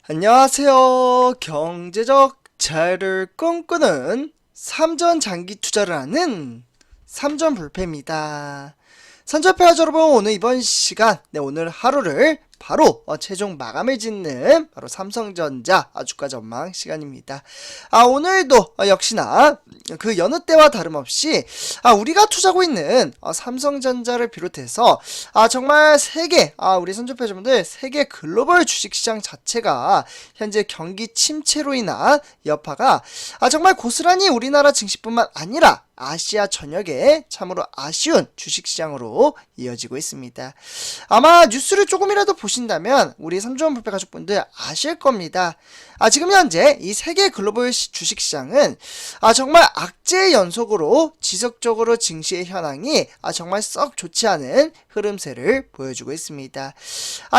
안녕하세요. 경제적 자유를 꿈꾸는 삼전 장기 투자를 하는 삼전불패입니다. 삼전패가 여러분, 오늘 이번 시간, 오늘 하루를 바로 최종 마감을 짓는 바로 삼성전자 주가 전망 시간입니다. 오늘도 역시나 그 여느 때와 다름없이 우리가 투자하고 있는 삼성전자를 비롯해서 정말 세계 우리 선조패자분들 세계 글로벌 주식시장 자체가 현재 경기 침체로 인한 여파가 정말 고스란히 우리나라 증시뿐만 아니라 아시아 전역에 참으로 아쉬운 주식시장으로 이어지고 있습니다. 아마 뉴스를 조금이라도 보신다면 우리 삼조원불패 가족분들 아실 겁니다. 지금 현재 이 세계 글로벌 주식시장은 정말 악재의 연속으로 지속적으로 증시의 현황이 정말 썩 좋지 않은 흐름세를 보여주고 있습니다.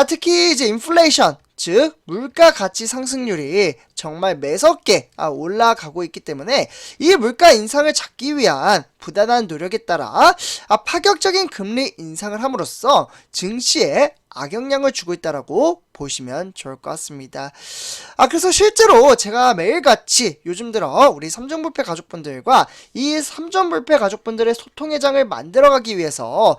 특히 이제 인플레이션, 즉 물가 가치 상승률이 정말 매섭게 올라가고 있기 때문에 이 물가 인상을 잡기 위한 부단한 노력에 따라 파격적인 금리 인상을 함으로써 증시에 악영향을 주고 있다라고 보시면 좋을 것 같습니다. 그래서 실제로 제가 매일같이 요즘 들어 우리 삼전불패 가족분들과 이 삼전불패 가족분들의 소통의 장을 만들어가기 위해서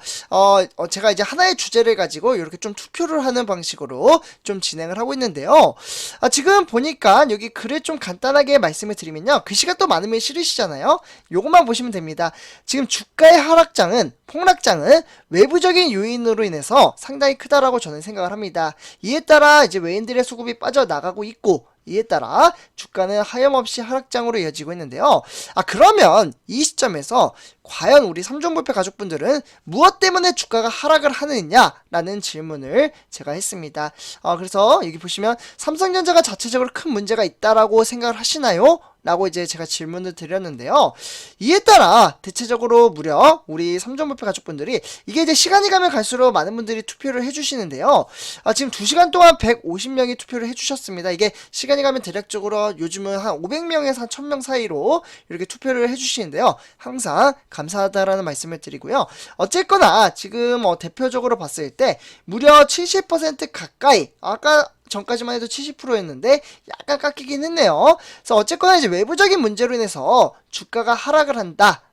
제가 이제 하나의 주제를 가지고 이렇게 좀 투표를 하는 방식으로 좀 진행을 하고 있는데요. 지금 보니까 여기 글을 좀 간단하게 말씀을 드리면요, 글씨가 또 많으면 싫으시잖아요. 요것만 보시면 됩니다. 지금 주가의 하락장은, 폭락장은 외부적인 요인으로 인해서 상당히 크다라고 저는 생각을 합니다. 이에 따라 이제 외인들의 수급이 빠져나가고 있고, 이에 따라 주가는 하염없이 하락장으로 이어지고 있는데요. 그러면 이 시점에서 과연 우리 삼전불패 가족분들은 무엇 때문에 주가가 하락을 하느냐라는 질문을 제가 했습니다. 그래서 여기 보시면 삼성전자가 자체적으로 큰 문제가 있다라고 생각을 하시나요? 라고 이제 제가 질문을 드렸는데요. 이에 따라 대체적으로 무려 우리 삼전불패 가족분들이, 이게 이제 시간이 가면 갈수록 많은 분들이 투표를 해주시는데요. 지금 2시간 동안 150명이 투표를 해주셨습니다. 이게 시간이 가면 대략적으로 요즘은 한 500명에서 한 1000명 사이로 이렇게 투표를 해주시는데요. 항상 감사하다라는 말씀을 드리고요. 어쨌거나 지금 대표적으로 봤을 때 무려 70% 가까이, 아까 전까지만 해도 70%였는데 약간 깎이긴 했네요. 그래서 어쨌거나 이제 외부적인 문제로 인해서 주가가 하락을 한다,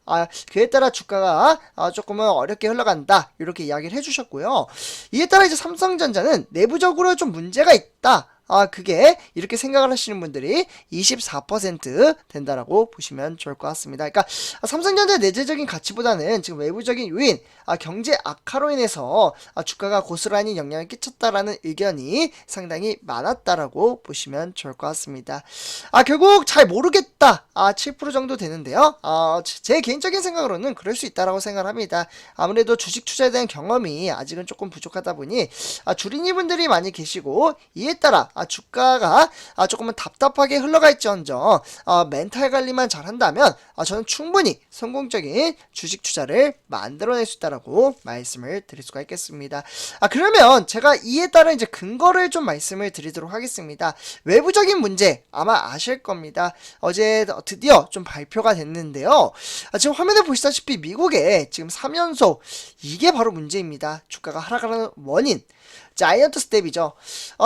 그에 따라 주가가 조금은 어렵게 흘러간다, 이렇게 이야기를 해주셨고요. 이에 따라 이제 삼성전자는 내부적으로 좀 문제가 있다, 그게 이렇게 생각을 하시는 분들이 24% 된다라고 보시면 좋을 것 같습니다. 그러니까 삼성전자의 내재적인 가치보다는 지금 외부적인 요인, 경제 악화로 인해서 주가가 고스란히 영향을 끼쳤다라는 의견이 상당히 많았다라고 보시면 좋을 것 같습니다. 결국 잘 모르겠다, 7% 정도 되는데요. 제 개인적인 생각으로는 그럴 수 있다라고 생각을 합니다. 아무래도 주식 투자에 대한 경험이 아직은 조금 부족하다 보니 주린이분들이 많이 계시고, 이에 따라 주가가 조금은 답답하게 흘러갈지언정 멘탈 관리만 잘한다면 저는 충분히 성공적인 주식 투자를 만들어낼 수 있다라고 말씀을 드릴 수가 있겠습니다. 그러면 제가 이에 따른 이제 근거를 좀 말씀을 드리도록 하겠습니다. 외부적인 문제 아마 아실 겁니다. 어제 드디어 좀 발표가 됐는데요. 지금 화면에 보시다시피 미국의 지금 3연속, 이게 바로 문제입니다. 주가가 하락하는 원인, 자이언트 스텝이죠.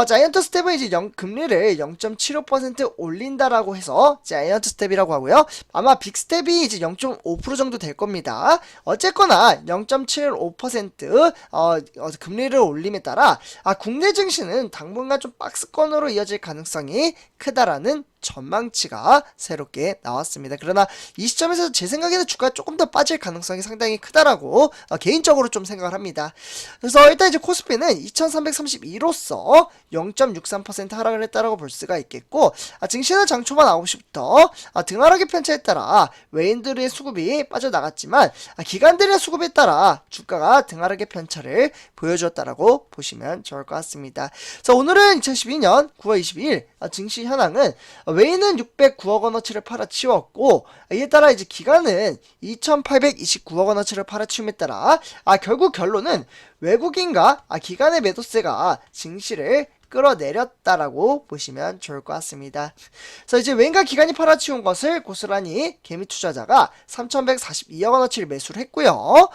자이언트 스텝은 이제 금리를 0.75% 올린다라고 해서 자이언트 스텝이라고 하고요. 아마 빅 스텝이 이제 0.5% 정도 될 겁니다. 어쨌거나 0.75% 금리를 올림에 따라 국내 증시는 당분간 좀 박스권으로 이어질 가능성이 크다라는 전망치가 새롭게 나왔습니다. 그러나 이 시점에서 제 생각에는 주가가 조금 더 빠질 가능성이 상당히 크다라고 개인적으로 좀 생각을 합니다. 그래서 일단 이제 코스피는 2332로서 0.63% 하락을 했다라고 볼 수가 있겠고, 증시는 장 초반 9시부터 등하락의 편차에 따라 외인들의 수급이 빠져나갔지만 기관들의 수급에 따라 주가가 등하락의 편차를 보여주었다라고 보시면 좋을 것 같습니다. 그래서 오늘은 2012년 9월 22일 증시 현황은 외인은 609억 원어치를 팔아치웠고, 이에 따라 이제 기관은 2829억 원어치를 팔아치움에 따라 결국 결론은 외국인과 기관의 매도세가 증시를 끌어내렸다라고 보시면 좋을 것 같습니다. 그래서 이제 웬가 기관이 팔아치운 것을 고스란히 개미 투자자가 3,142억 원어치를 매수를 했고요.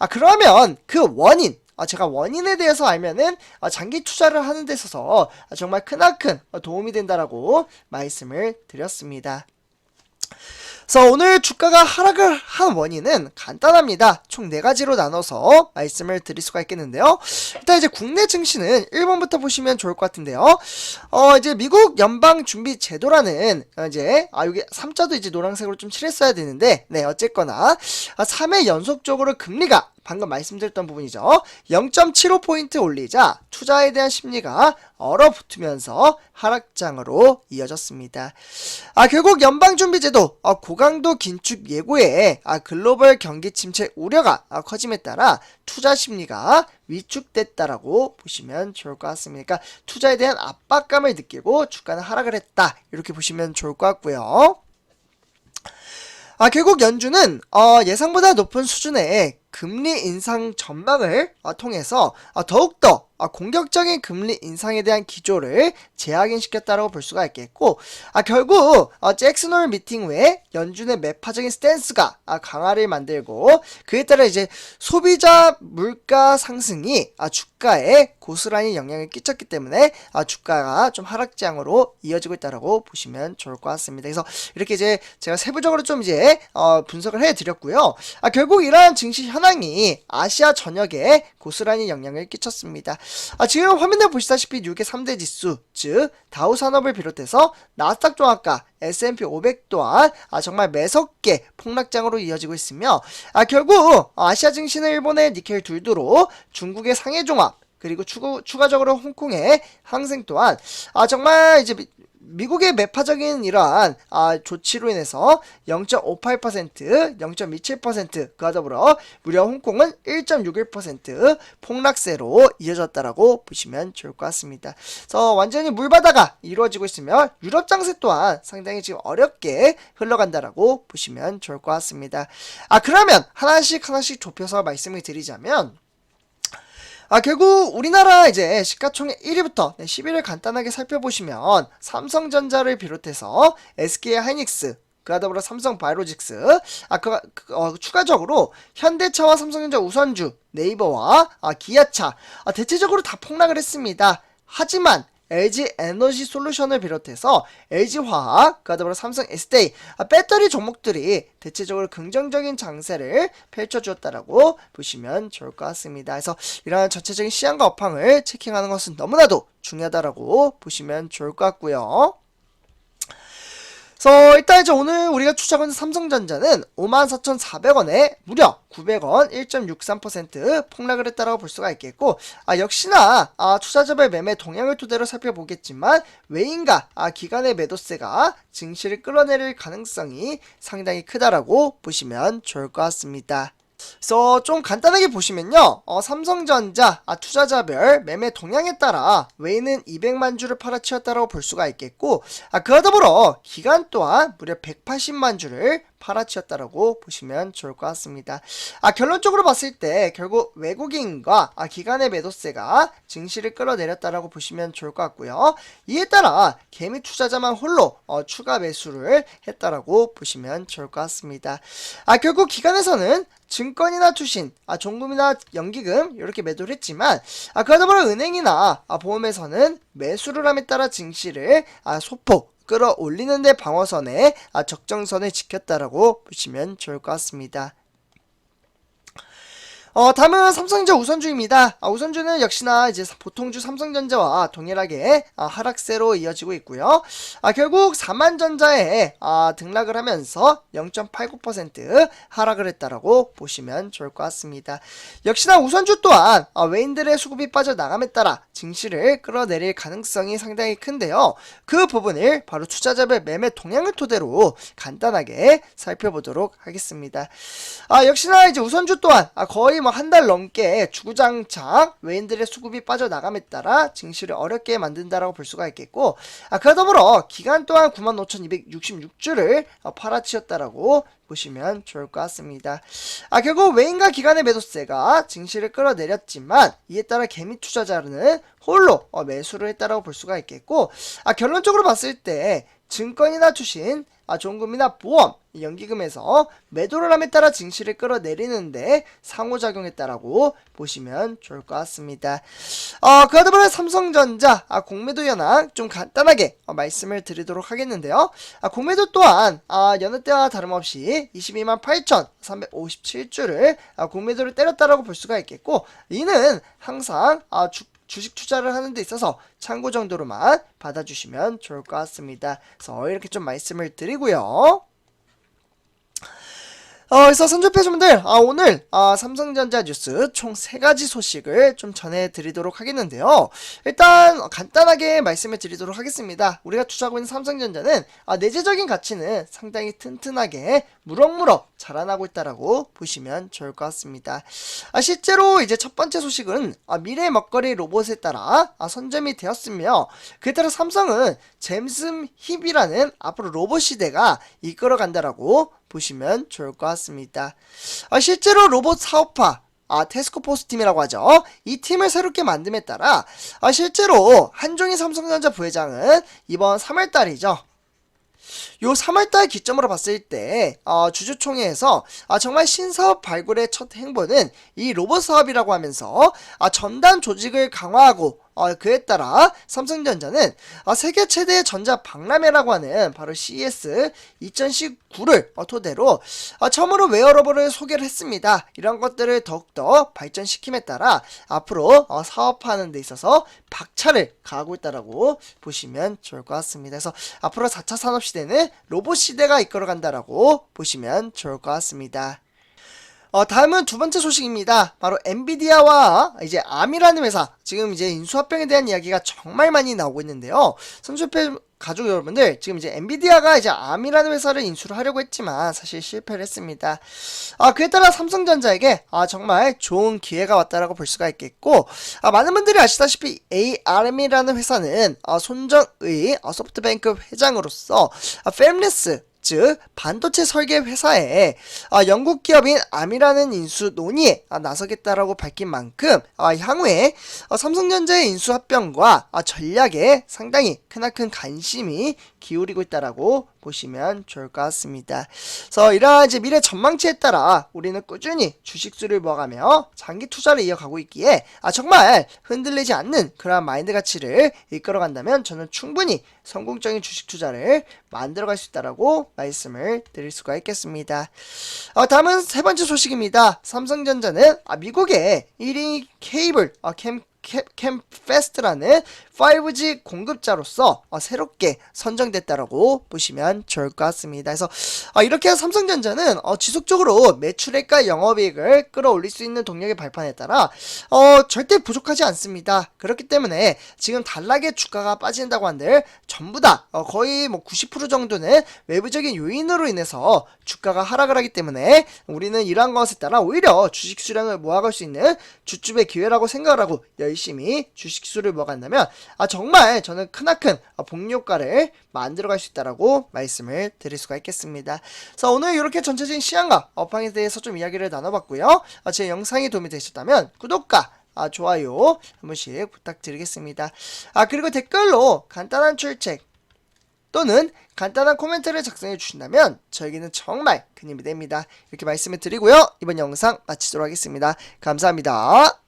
그러면 그 원인, 제가 원인에 대해서 알면은 장기 투자를 하는 데 있어서 정말 크나큰 도움이 된다라고 말씀을 드렸습니다. 그래서 오늘 주가가 하락을 한 원인은 간단합니다. 총 4가지로 나눠서 말씀을 드릴 수가 있겠는데요. 일단 이제 국내 증시는 1번부터 보시면 좋을 것 같은데요. 이제 미국 연방준비제도라는 이제 여기 3자도 이제 노란색으로 좀 칠했어야 되는데, 네, 어쨌거나 3회 연속적으로 금리가 방금 말씀드렸던 부분이죠. 0.75포인트 올리자 투자에 대한 심리가 얼어붙으면서 하락장으로 이어졌습니다. 결국 연방준비제도 고강도 긴축 예고에 글로벌 경기 침체 우려가 커짐에 따라 투자 심리가 위축됐다라고 보시면 좋을 것 같습니다. 그러니까 투자에 대한 압박감을 느끼고 주가는 하락을 했다, 이렇게 보시면 좋을 것 같고요. 결국 연준은 예상보다 높은 수준의 금리 인상 전망을 통해서 더욱더 공격적인 금리 인상에 대한 기조를 재확인시켰다고 볼 수가 있겠고, 결국 잭슨 홀 미팅 후에 연준의 매파적인 스탠스가 강화를 만들고, 그에 따라 이제 소비자 물가 상승이 주가에 고스란히 영향을 끼쳤기 때문에 주가가 좀 하락장으로 이어지고 있다고 보시면 좋을 것 같습니다. 그래서 이렇게 이제 제가 세부적으로 좀 이제 분석을 해드렸고요. 결국 이러한 증시 현황이 아시아 전역에 고스란히 영향을 끼쳤습니다. 지금 화면에 보시다시피 미국의 3대 지수, 즉 다우산업을 비롯해서 나스닥 종합과 S&P 500 또한 정말 매섭게 폭락장으로 이어지고 있으며, 결국 아시아 증시는 일본의 니켈 둘두로, 중국의 상해종합, 그리고 추가적으로 홍콩의 항생 또한 정말 이제 미국의 매파적인 이러한 조치로 인해서 0.58%, 0.27%, 그와 더불어 무려 홍콩은 1.61% 폭락세로 이어졌다라고 보시면 좋을 것 같습니다. 그래서 완전히 물바다가 이루어지고 있으며 유럽 장세 또한 상당히 지금 어렵게 흘러간다라고 보시면 좋을 것 같습니다. 그러면 하나씩 좁혀서 말씀을 드리자면, 결국 우리나라 이제 시가총액 1위부터 10위를 간단하게 살펴보시면 삼성전자를 비롯해서 SK 하이닉스, 그와 더불어 삼성바이오로직스, 추가적으로 현대차와 삼성전자 우선주, 네이버와 기아차 대체적으로 다 폭락을 했습니다. 하지만 LG 에너지 솔루션을 비롯해서 LG화학, 그와 더불어 삼성 에스테이, 배터리 종목들이 대체적으로 긍정적인 장세를 펼쳐주었다라고 보시면 좋을 것 같습니다. 그래서 이러한 전체적인 시장과 업황을 체킹하는 것은 너무나도 중요하다라고 보시면 좋을 것 같고요. 그래서 일단 이제 오늘 우리가 추적한 삼성전자는 54,400원에 무려 900원 1.63% 폭락을 했다라고 볼 수가 있겠고, 역시나 투자자별 매매 동향을 토대로 살펴보겠지만 외인과 기관의 매도세가 증시를 끌어내릴 가능성이 상당히 크다라고 보시면 좋을 것 같습니다. 그래서 좀 간단하게 보시면요, 삼성전자 투자자별 매매 동향에 따라 외인은 200만 주를 팔아치웠다고 볼 수가 있겠고, 그와 더불어 기관 또한 무려 180만 주를 팔아치웠다라고 보시면 좋을 것 같습니다. 결론적으로 봤을 때 결국 외국인과 기관의 매도세가 증시를 끌어내렸다라고 보시면 좋을 것 같고요. 이에 따라 개미 투자자만 홀로 추가 매수를 했다라고 보시면 좋을 것 같습니다. 결국 기관에서는 증권이나 투신, 종금이나 연기금 이렇게 매도를 했지만, 그와 더불어 은행이나 보험에서는 매수를 함에 따라 증시를 소폭 끌어올리는 데 방어선에 적정선을 지켰다라고 보시면 좋을 것 같습니다. 다음은 삼성전자 우선주입니다. 우선주는 역시나 이제 보통주 삼성전자와 동일하게 하락세로 이어지고 있고요. 결국 삼한전자에 등락을 하면서 0.89% 하락을 했다라고 보시면 좋을 것 같습니다. 역시나 우선주 또한 외인들의 수급이 빠져나감에 따라 증시를 끌어내릴 가능성이 상당히 큰데요. 그 부분을 바로 투자자별 매매 동향을 토대로 간단하게 살펴보도록 하겠습니다. 역시나 이제 우선주 또한 거의 뭐 한 달 넘게 주구장창 외인들의 수급이 빠져나감에 따라 증시를 어렵게 만든다라고 볼 수가 있겠고, 그 더불어 기간 동안 95,266주를 팔아치웠다라고 보시면 좋을 것 같습니다. 결국 외인과 기관의 매도세가 증시를 끌어내렸지만 이에 따라 개미 투자자는 홀로 매수를 했다라고 볼 수가 있겠고, 결론적으로 봤을 때 증권이나 주신, 종금이나 보험, 연기금에서 매도를 함에 따라 증시를 끌어내리는데 상호작용했다라고 보시면 좋을 것 같습니다. 그와 더불어 삼성전자 공매도 현황 좀 간단하게 말씀을 드리도록 하겠는데요. 공매도 또한 여느 때와 다름없이 228,357주를 공매도를 때렸다라고 볼 수가 있겠고, 이는 항상 주식 투자를 하는 데 있어서 참고 정도로만 받아주시면 좋을 것 같습니다. 그래서 이렇게 좀 말씀을 드리고요. 그래서 선조패주분들, 오늘 삼성전자 뉴스 총 3가지 소식을 좀 전해드리도록 하겠는데요. 일단 간단하게 말씀을 드리도록 하겠습니다. 우리가 투자하고 있는 삼성전자는 내재적인 가치는 상당히 튼튼하게 무럭무럭 자라나고 있다라고 보시면 좋을 것 같습니다. 실제로 이제 첫 번째 소식은 미래 먹거리 로봇에 따라 선점이 되었으며, 그에 따라 삼성은 잼슨 힙이라는 앞으로 로봇 시대가 이끌어간다라고 보시면 좋을 것 같습니다. 실제로 로봇 사업화 태스크포스 팀이라고 하죠. 이 팀을 새롭게 만듦에 따라 실제로 한종희 삼성전자 부회장은 이번 3월달이죠. 요 3월달 기점으로 봤을 때 주주총회에서 정말 신사업 발굴의 첫 행보는 이 로봇 사업이라고 하면서 전담 조직을 강화하고, 그에 따라 삼성전자는 세계 최대의 전자 박람회라고 하는 바로 CES 2019를 토대로 처음으로 웨어러블을 소개를 했습니다. 이런 것들을 더욱더 발전시킴에 따라 앞으로 사업하는 데 있어서 박차를 가하고 있다라고 보시면 좋을 것 같습니다. 그래서 앞으로 4차 산업시대는 로봇 시대가 이끌어간다라고 보시면 좋을 것 같습니다. 다음은 두 번째 소식입니다. 바로 엔비디아와 이제 암이라는 회사, 지금 이제 인수합병에 대한 이야기가 정말 많이 나오고 있는데요. 선수협회 가족 여러분들, 지금 이제 엔비디아가 이제 암이라는 회사를 인수를 하려고 했지만 사실 실패를 했습니다. 그에 따라 삼성전자에게 정말 좋은 기회가 왔다라고 볼 수가 있겠고, 많은 분들이 아시다시피 ARM이라는 회사는 손정의 소프트뱅크 회장으로서 팹리스, 즉 반도체 설계 회사에 영국 기업인 암이라는 인수 논의에 나서겠다라고 밝힌 만큼 향후에 삼성전자의 인수 합병과 전략에 상당히 크나큰 관심이 기울이고 있다라고 보시면 좋을 것 같습니다. 그래서 이러한 이제 미래 전망치에 따라 우리는 꾸준히 주식수를 모아가며 장기 투자를 이어가고 있기에 정말 흔들리지 않는 그러한 마인드 가치를 이끌어간다면 저는 충분히 성공적인 주식 투자를 만들어갈 수 있다라고 말씀을 드릴 수가 있겠습니다. 다음은 세 번째 소식입니다. 삼성전자는 미국의 1위 케이블 캠페스트라는 5G 공급자로서 새롭게 선정됐다라고 보시면 좋을 것 같습니다. 그래서 이렇게 삼성전자는 지속적으로 매출액과 영업이익을 끌어올릴 수 있는 동력의 발판에 따라 절대 부족하지 않습니다. 그렇기 때문에 지금 단락의 주가가 빠진다고 한들 전부 다 거의 뭐 90% 정도는 외부적인 요인으로 인해서 주가가 하락을 하기 때문에 우리는 이러한 것에 따라 오히려 주식 수량을 모아갈 수 있는 주춤의 기회라고 생각을 하고 열심히 주식수를 모아간다면 정말 저는 크나큰 복리효과를 만들어갈 수 있다라고 말씀을 드릴 수가 있겠습니다. 그래서 오늘 이렇게 전체적인 시황과 업황에 대해서 좀 이야기를 나눠봤고요. 제 영상이 도움이 되셨다면 구독과 좋아요 한 번씩 부탁드리겠습니다. 그리고 댓글로 간단한 출첵 또는 간단한 코멘트를 작성해 주신다면 저에게는 정말 큰 힘이 됩니다. 이렇게 말씀을 드리고요. 이번 영상 마치도록 하겠습니다. 감사합니다.